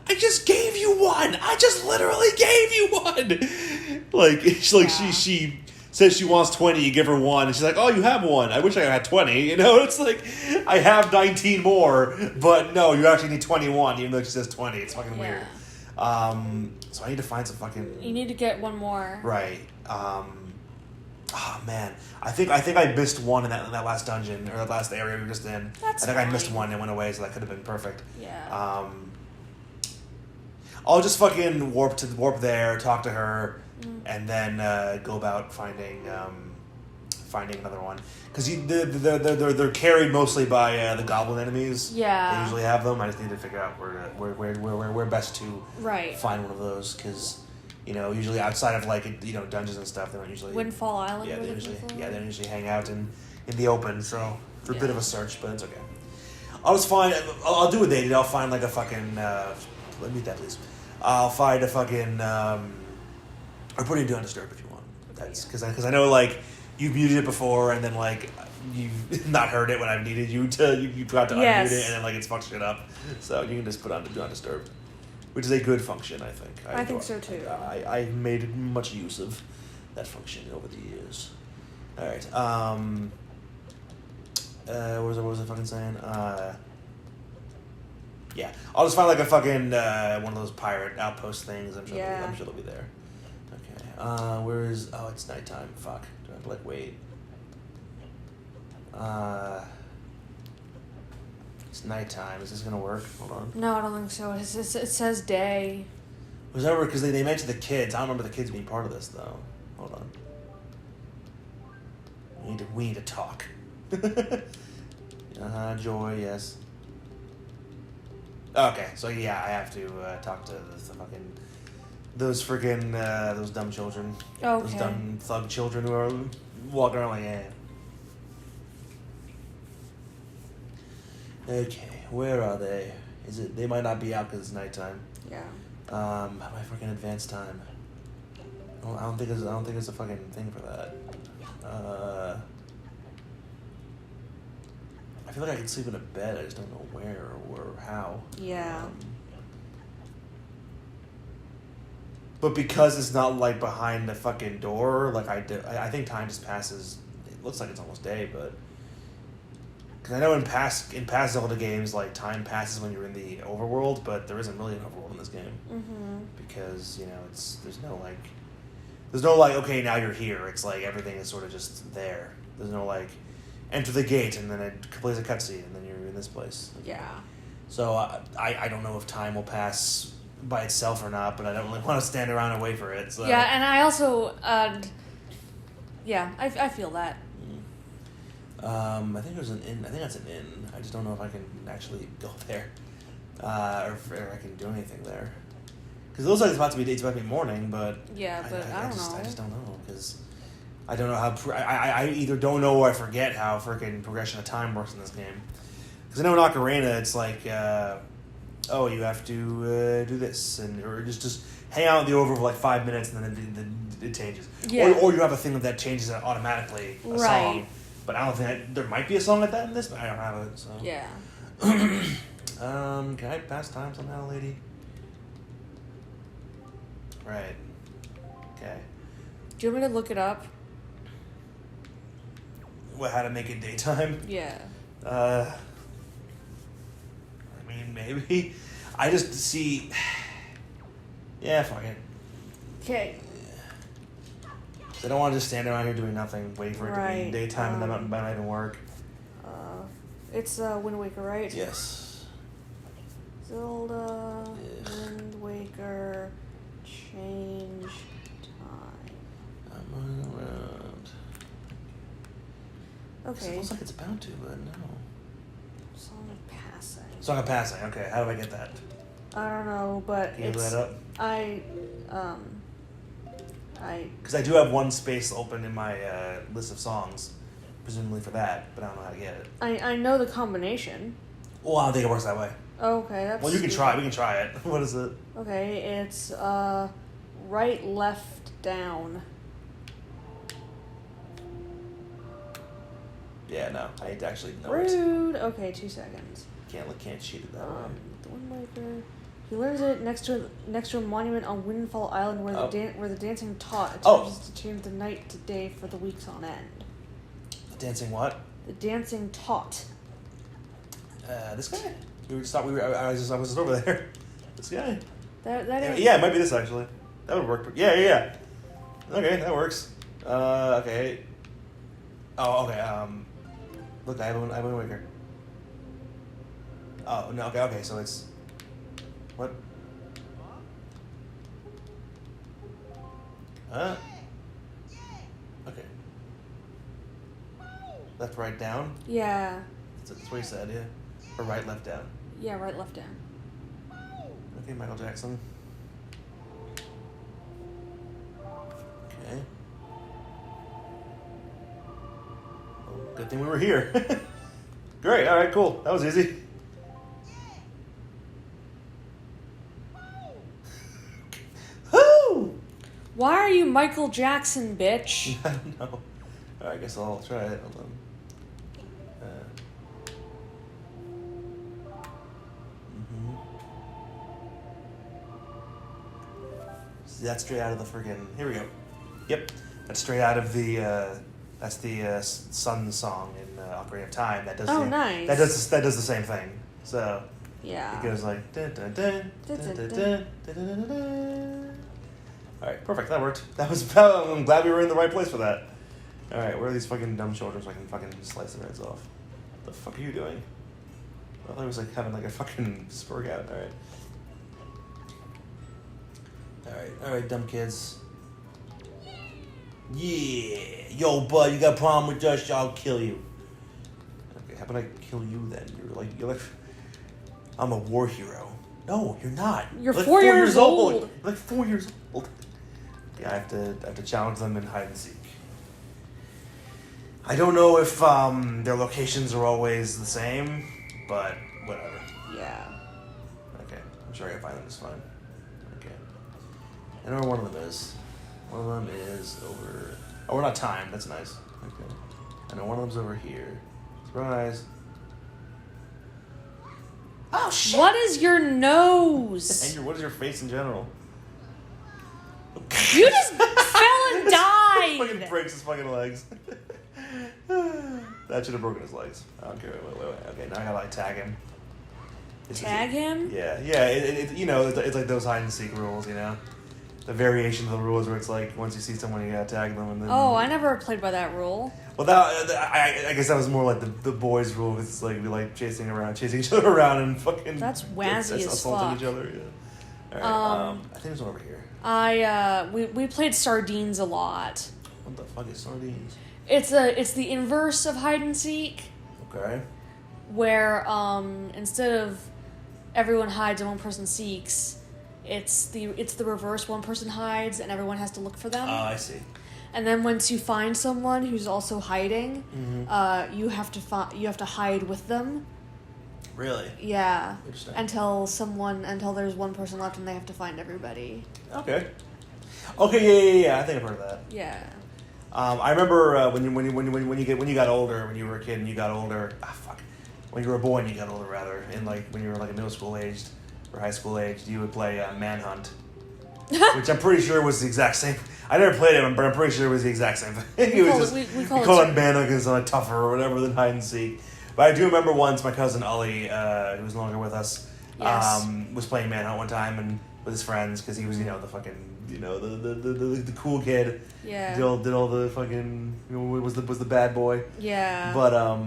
I just gave you one. I just literally gave you one. She says she wants 20. You give her one, and she's like, oh, you have one. I wish I had 20. It's I have 19 more, but no, you actually need 21, even though she says 20. It's fucking weird. So I need to find some fucking. You need to get one more. Right. Oh man, I think I missed one in that last dungeon or that last area we were just in. That's I think fine. I missed one and went away, so that could have been perfect. Yeah. I'll just fucking warp there, talk to her, and then go about finding another one because they're carried mostly by the goblin enemies. Yeah. They usually have them. I just need to figure out where best to find one of those because. Usually outside of dungeons and stuff, they don't usually. Windfall Island. Yeah, they don't usually hang out in the open. So for a bit of a search, but it's okay. I'll just find. I'll do what they did. I'll find a fucking. Let me that please. I'll find a fucking. Or put it into undisturbed if you want. That's because I know you've muted it before and then you've not heard it when I've needed you to. You forgot to unmute it and then it's fucked shit up. So you can just put on do undisturbed. Which is a good function, I think. I think so too. I've made much use of that function over the years. All right. What was I fucking saying? Yeah, I'll just find a fucking one of those pirate outpost things. I'm sure they'll be there. Okay. Where is? Oh, it's nighttime. Fuck. Do I have to wait? It's nighttime. Is this gonna work? Hold on. No, I don't think so. It says day. Was that because they mentioned the kids? I don't remember the kids being part of this though. Hold on. We need to talk. Joy, yes. Okay, so yeah, I have to talk to those freaking those dumb children. Okay. Those dumb thug children who are walking around Okay, where are they? They might not be out because it's nighttime. Yeah. How do I freaking advance time? I don't think there's a fucking thing for that. I feel like I could sleep in a bed. I just don't know where or how. Yeah. But because it's not like behind the fucking door, like I think time just passes. It looks like it's almost day, but because I know in past Zelda games, like time passes when you're in the overworld, but there isn't really an overworld in this game because there's no like okay, now you're here. It's like everything is sort of just there. There's no like enter the gate and then it plays a cutscene and then you're in this place. Yeah. So I don't know if time will pass by itself or not, but I don't really want to stand around and wait for it. So. Yeah, and I also, I feel that. I think there's an inn. I think that's an inn. I just don't know if I can actually go there, or if I can do anything there. Because it looks like it's about to be morning, but yeah, but I don't know. I just don't know because I don't know how. I either don't know or I forget how freaking progression of time works in this game. Because I know in Ocarina it's like, oh, you have to do this or just hang out in the over for like 5 minutes and then it changes. Yeah. Or you have a thing that changes it automatically. A song. But I don't think there might be a song like that in this, but I don't have it. So yeah. Can I pass time somehow, lady? Right. Okay. Do you want me to look it up? What? How to make it daytime? Yeah. I mean, maybe. I just see. Yeah, fuck it. Okay. I don't want to just stand around here doing nothing, waiting for it to be daytime and then might not even work. It's Wind Waker, right? Yes. Zelda, Wind Waker, change time. I'm running around. Okay. It looks like it's about to, but no. Song of Passing. Song of Passing, okay. How do I get that? I don't know, but Can you look that up? Because I do have one space open in my list of songs, presumably for that, but I don't know how to get it. I know the combination. Well, I don't think it works that way. Okay, that's... Well, you can try. We can try it. What is it? Okay, it's right, left, down. Yeah, no. I actually know Rude. it. Okay, 2 seconds. Can't cheat it that way. The Wind Waker. He learns it next to a monument on Windfall Island where the dancing tot attempts to change the night to day for the weeks on end. The dancing what? The dancing tot. This guy? I was just over there. This guy? That Yeah, it might be this actually. That would work. Yeah. Okay, that works. Okay. Oh, okay. Look, I have a Wind Waker. Oh no. Okay. So it's what? Huh? Okay. Left, right, down. Yeah. That's what he said. Yeah. Or right, left, down. Yeah, right, left, down. Okay, Michael Jackson. Okay. Well, good thing we were here. Great. All right. Cool. That was easy. Woo! Why are you Michael Jackson, bitch? I don't know. All right, I guess I'll try it. Hold on. That's straight out of the friggin'. Here we go. Yep, that's straight out of the. That's the Sun song in Ocarina of Time. That does. Nice. That does the same thing. So. Yeah. It goes like. Dun, dun, dun, dun, dun, dun, dun, dun, dun, dun. All right, perfect. That worked. That was. I'm glad we were in the right place for that. All right, where are these fucking dumb children so I can fucking slice their heads off? What the fuck are you doing? I thought it was like having like a fucking spurg out. All right. All right, dumb kids. Yeah, yo, bud, you got a problem with us? I'll kill you. Okay, how about I kill you then? You're like, I'm a war hero. No, you're not. You're like 4 years old. You're like 4 years old. Yeah, I have to challenge them in hide and seek. I don't know if their locations are always the same, but whatever. Yeah. Okay, I'm sure I can find them just fine. Okay. I know where one of them is. One of them is over... Oh, we're not timed. That's nice. Okay. I know one of them's over here. Surprise. Oh, shit! What is your nose? And what is your face in general? You just fell and died! Fucking breaks his fucking legs. That should have broken his legs. Okay, wait. Okay, now I gotta like tag him. Tag him? Yeah. It's like those hide and seek rules, you know? The variation of the rules where it's like once you see someone you gotta tag them and then... Oh, I never played by that rule. Well, I guess that was more like the boys' rule. It's like we like chasing each other around and fucking... That's wazzy as assaulting fuck. each other, yeah. Alright, I think there's one over here. We played sardines a lot. What the fuck is sardines? It's the inverse of hide and seek. Okay. Where instead of everyone hides and one person seeks, it's the reverse. One person hides and everyone has to look for them. Oh, I see. And then once you find someone who's also hiding, you have to hide with them. Really? Yeah. Interesting. Until there's one person left and they have to find everybody. Okay. Okay. Yeah. I think I've heard of that. Yeah. I remember when you got older, when you were a kid and you got older. When you were a boy and you got older, rather, and like when you were like a middle school aged or high school aged, you would play Manhunt, which I'm pretty sure was the exact same. I never played it, but I'm pretty sure it was the exact same thing. We call it Manhunt because it's like tougher or whatever than hide and seek. But I do remember once my cousin Ollie, who's no longer with us, was playing Manhunt one time and with his friends because he was the fucking the cool kid. Yeah. Did all the fucking was the bad boy. Yeah. But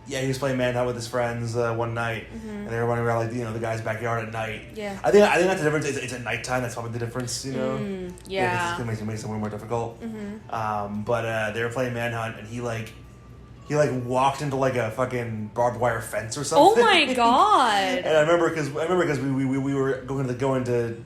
yeah, he was playing Manhunt with his friends one night, and they were running around like the guy's backyard at night. Yeah. I think that's the difference. It's at nighttime. That's probably the difference. Yeah. It makes it way more difficult. But they were playing Manhunt, and he walked into like a fucking barbed wire fence or something. Oh my god! And I remember because we were going to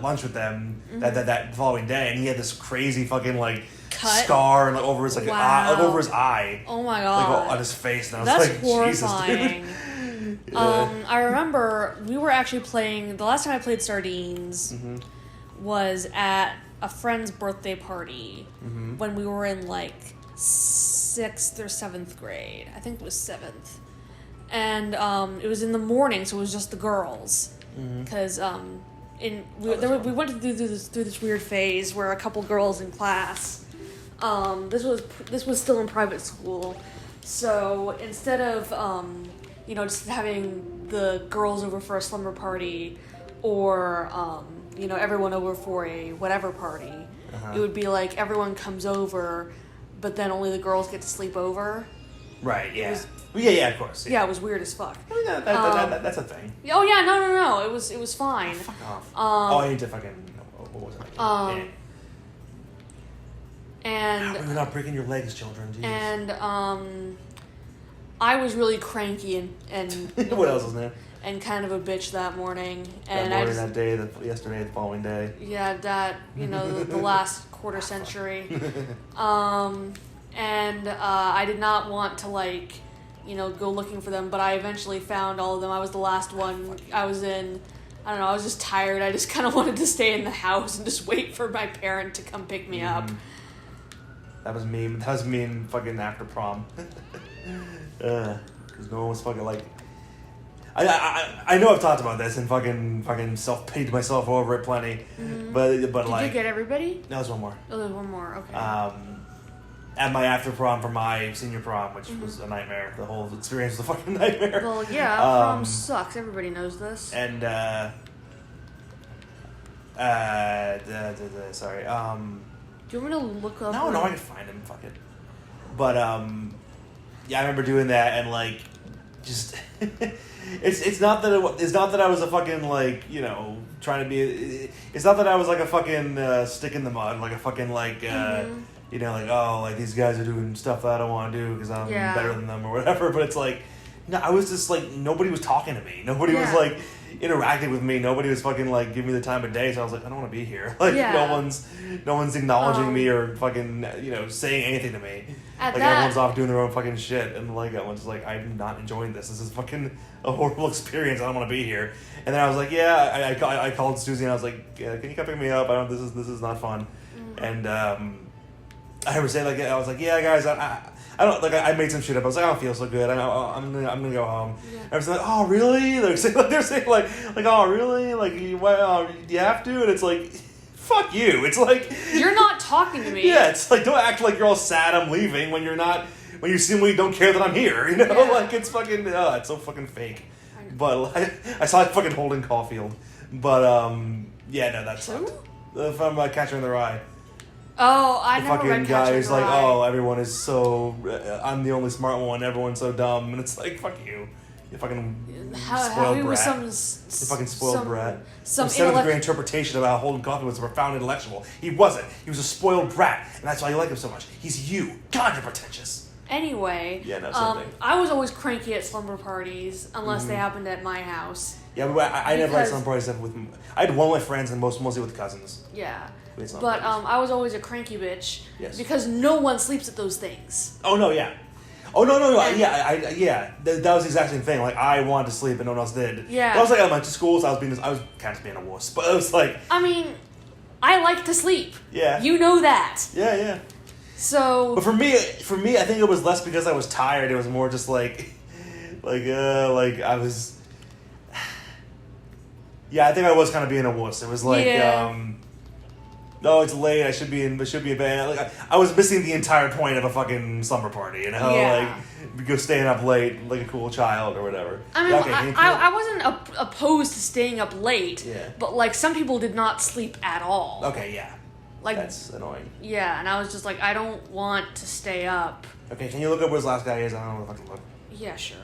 lunch with them that following day, and he had this crazy fucking like cut scar and like over his over his eye. Oh my god! Like on his face, and I was That's like, horrifying. Jesus, dude. Yeah. I remember we were actually playing. The last time I played sardines was at a friend's birthday party when we were in like 6th or 7th grade. I think it was 7th, and it was in the morning, so it was just the girls because we went through this weird phase where a couple girls in class. This was still in private school, so instead of just having the girls over for a slumber party, or everyone over for a whatever party, it would be like everyone comes over, but then only the girls get to sleep over. Right. Yeah. Yeah. Of course. Yeah, it was weird as fuck. I mean, that's a thing. Oh yeah, no. It was fine. Oh, fuck off. I need to fucking. What was it? And you're not breaking your legs, children. Jesus. And I was really cranky and what else was there? And kind of a bitch that morning. And that day, yesterday, the following day. Yeah, that the last quarter century. And I did not want to go looking for them, but I eventually found all of them. I was the last one. I was just tired. I just kind of wanted to stay in the house and just wait for my parent to come pick me up. That was me. That was me in fucking after prom. Because no one was fucking like... I know I've talked about this and fucking self-paid myself over it plenty. But Did you get everybody? No, there's one more. Oh, there's one more. Okay. At my after prom for my senior prom, which was a nightmare. The whole experience was a fucking nightmare. Well, yeah, prom sucks. Everybody knows this. And sorry. Do you want me to look up? No, I can find him. Fuck it. But yeah, I remember doing that and like, just it's not that I was a fucking trying to be. It's not that I was like a fucking stick in the mud, like a fucking these guys are doing stuff that I don't want to do because I'm better than them or whatever. But it's like, no, I was just like nobody was talking to me. Nobody was like. interacting with me. Nobody was fucking like giving me the time of day. So I was like, I don't want to be here. Like Yeah. no one's acknowledging me or fucking saying anything to me. At Like that- everyone's off doing their own fucking shit, and like everyone's like, I'm not enjoying this. This is fucking a horrible experience. I don't want to be here. And then I was like, yeah, I called Susie and I was like, yeah, can you come pick me up? This is not fun. And I was saying like, I was like, yeah, guys, I don't like. I made some shit up. I was like, I don't feel so good. I'm gonna go home. Yeah. I was like, oh really? They're saying like, oh really? Like, you have to? And it's like, fuck you. It's like You're not talking to me. Yeah, it's like, don't act like you're all sad I'm leaving when you're not. When you seemingly don't care that I'm here. You know, Yeah. like it's fucking. It's so fucking fake. But I saw fucking Holden Caulfield. But yeah, no, that's Who? from Catcher in the Rye. Oh, I The never fucking read guy Catcher in is the like, Rye. oh, everyone is so. I'm the only smart one. Everyone's so dumb, and it's like, fuck you. You fucking How spoiled he was brat. some You fucking spoiled brat. Some Some 7th grade interpretation about how Holden Caulfield was a profound intellectual. He wasn't. He was a spoiled brat, and that's why you like him so much. He's you. God, you're pretentious. Anyway, Yeah, no, same thing. I was always cranky at slumber parties unless they happened at my house. Yeah, but I never had Because- some parties with. I had one with my friends and mostly with cousins. Yeah. We had some But parties. I was always a cranky bitch Yes. because no one sleeps at those things. Oh no, yeah. Oh no, And- yeah. That was the exact same thing. Like I wanted to sleep and no one else did. Yeah. But I was like, I went to school, so I was kind of being a wuss. But it was like, I mean, I like to sleep. yeah, You know that. yeah. So But for me, I think it was less because I was tired. It was more just like I was. Yeah, I think I was kind of being a wuss. It was like, Yeah. oh, it's late. I should be in bed. Like I was missing the entire point of a fucking slumber party. You know, Yeah. like go staying up late like a cool child or whatever. I mean, Yeah, okay, can you I wasn't opposed to staying up late. Yeah. But like some people did not sleep at all. Okay, yeah. Like That's annoying. yeah, and I was just like, I don't want to stay up. Okay, can you look up where his last guy is? I don't know if I can look. Yeah, sure.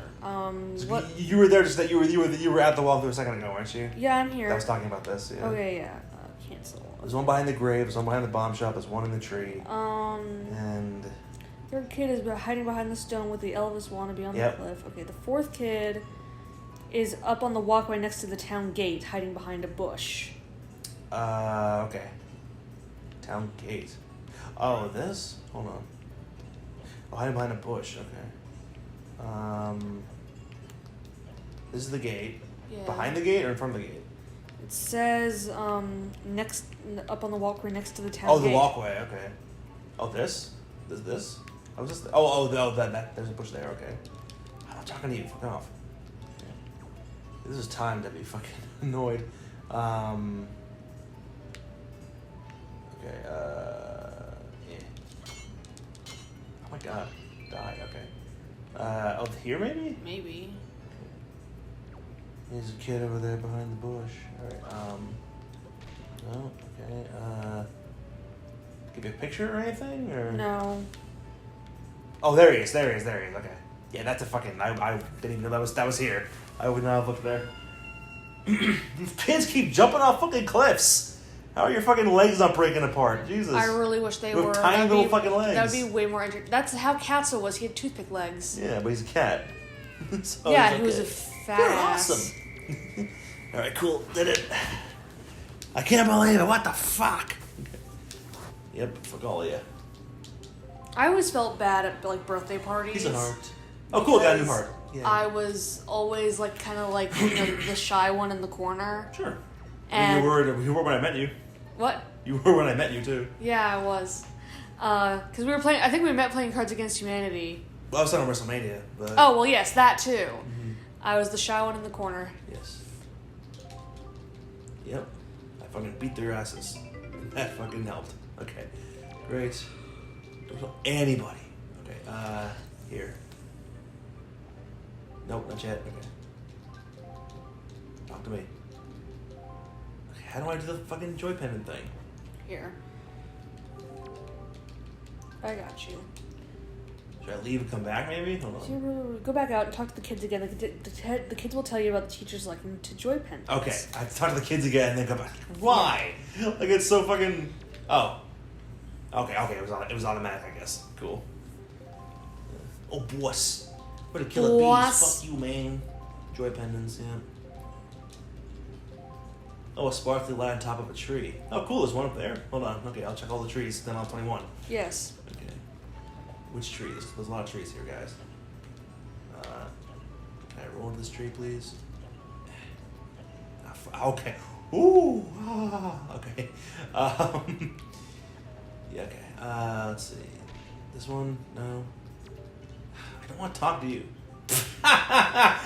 What? You were there just that you were at the walkthrough a second ago, weren't you? Yeah, I'm here. I was talking about this. Yeah. Okay, yeah. Cancel. There's one behind the grave. There's one behind the bomb shop. There's one in the tree. And Third kid is hiding behind the stone with the Elvis wannabe on Yep. the cliff. Okay, the fourth kid is up on the walkway next to the town gate, hiding behind a bush. Okay. Town gate. Oh, this? Hold on. Oh, hiding behind a bush. Okay. This is the gate. Yeah. Behind the gate or in front of the gate? It says next up on the walkway next to the town Oh, gate. the walkway. Okay. Oh, this? This? I was just. Oh, that. There's a bush there. Okay. I'm not talking to you. Fuck off. Okay. This is time to be fucking annoyed. Okay. Yeah. Oh my god. Die. Okay. Oh, here maybe? Maybe. There's a kid over there behind the bush. Alright, no, okay, give you a picture or anything, or? No. Oh, there he is, okay. Yeah, that's a fucking, I didn't even know that was here. I would not have looked there. These kids keep jumping off fucking cliffs. How are your fucking legs not breaking apart? Jesus. I really wish they You have were. tiny That'd little be- fucking legs. That would be way more interesting. That's how Katsu was. He had toothpick legs. Yeah, but he's a cat. So yeah, it's he was a okay. fat You're ass. awesome. Alright, cool. Did it. I can't believe it. What the fuck? Yep, fuck all of you. I always felt bad at like birthday parties. He's a heart. Oh, cool. Got a new Because heart. Yeah. I was always like kind of like the shy one in the corner. Sure. And you were when I met you. what? You were when I met you too. Yeah, I was. Because we were playing. I think we met playing Cards Against Humanity. Well, I was talking WrestleMania, but Oh well, yes, that too. I was the shy one in the corner. yes. Yep. I fucking beat their asses. That fucking helped. Okay. Great. Don't tell anybody. Okay. Here. Nope, not yet. Okay. Talk to me. Okay, how do I do the fucking joy pendant thing? Here. I got you. Should I leave and come back maybe? Hold on. Go back out and talk to the kids again. The kids will tell you about the teachers liking to joy pendants. Okay, I have to talk to the kids again and then come back. Why? Like it's so fucking. Oh. Okay. It was automatic, I guess. Cool. Oh, boss. What a killer Boss. bees. Fuck you, man. Joy pendants, yeah. Oh, a sparkly light on top of a tree. Oh, cool. There's one up there. Hold on. Okay, I'll check all the trees. Then I'll 21. Yes. Okay. Which trees? There's a lot of trees here, guys. Can I roll into this tree, please? Okay. Ooh. Okay. Yeah. Okay. Let's see. This one? No. I don't want to talk to you.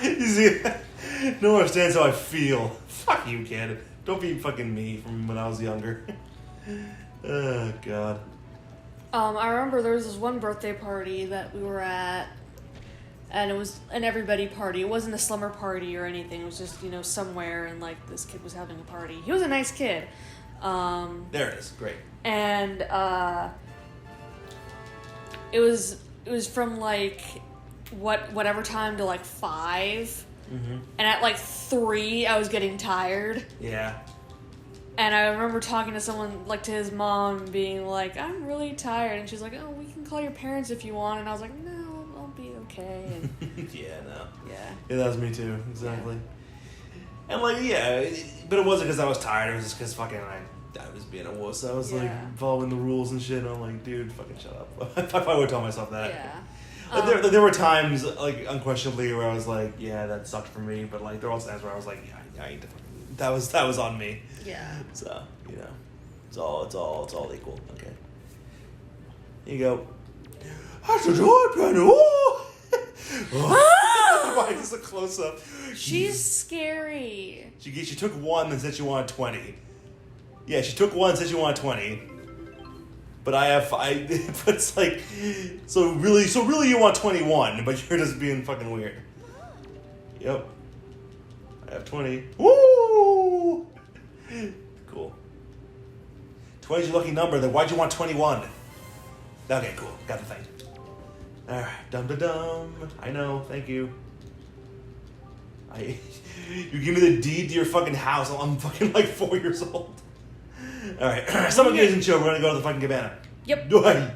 You see, no one understands how I feel. Fuck you, kid. Don't be fucking me from when I was younger. Oh, God. I remember there was this one birthday party that we were at, and it was an everybody party. It wasn't a slumber party or anything. It was just, somewhere, and, this kid was having a party. He was a nice kid. There it is. Great. And, it was from, whatever time to, 5. Mm-hmm. And at, 3, I was getting tired. Yeah. And I remember talking to someone, to his mom, being like, I'm really tired. And she's like, oh, we can call your parents if you want. And I was like, no, I'll be okay. And Yeah, no. yeah. Yeah, that was me too. Exactly. And, but it wasn't because I was tired. It was just because fucking I was being a wuss. I was, following the rules and shit. And I'm like, dude, fucking shut up. I probably would tell myself that. Yeah. There were times, unquestionably, where I was like, yeah, that sucked for me. But, there were also times where I was like, yeah, I ain't the fucking... That was on me. Yeah. So, it's all equal. Okay. Here you go. That's a joy, Penny. Why is this a close up? She's scary. She took 1 and said she wanted 20. Yeah, she took 1 and said she wanted 20. But I have 5. But it's so really you want 21, but you're just being fucking weird. Yep. I have 20. Woo! Cool. 20 is your lucky number. Then why'd you want 21? Okay, cool. Got the thing. Alright. Dum-da-dum. I know. Thank you. You give me the deed to your fucking house. I'm fucking 4 years old. Alright. Someone get us in show. We're gonna go to the fucking cabana. Yep. Bye.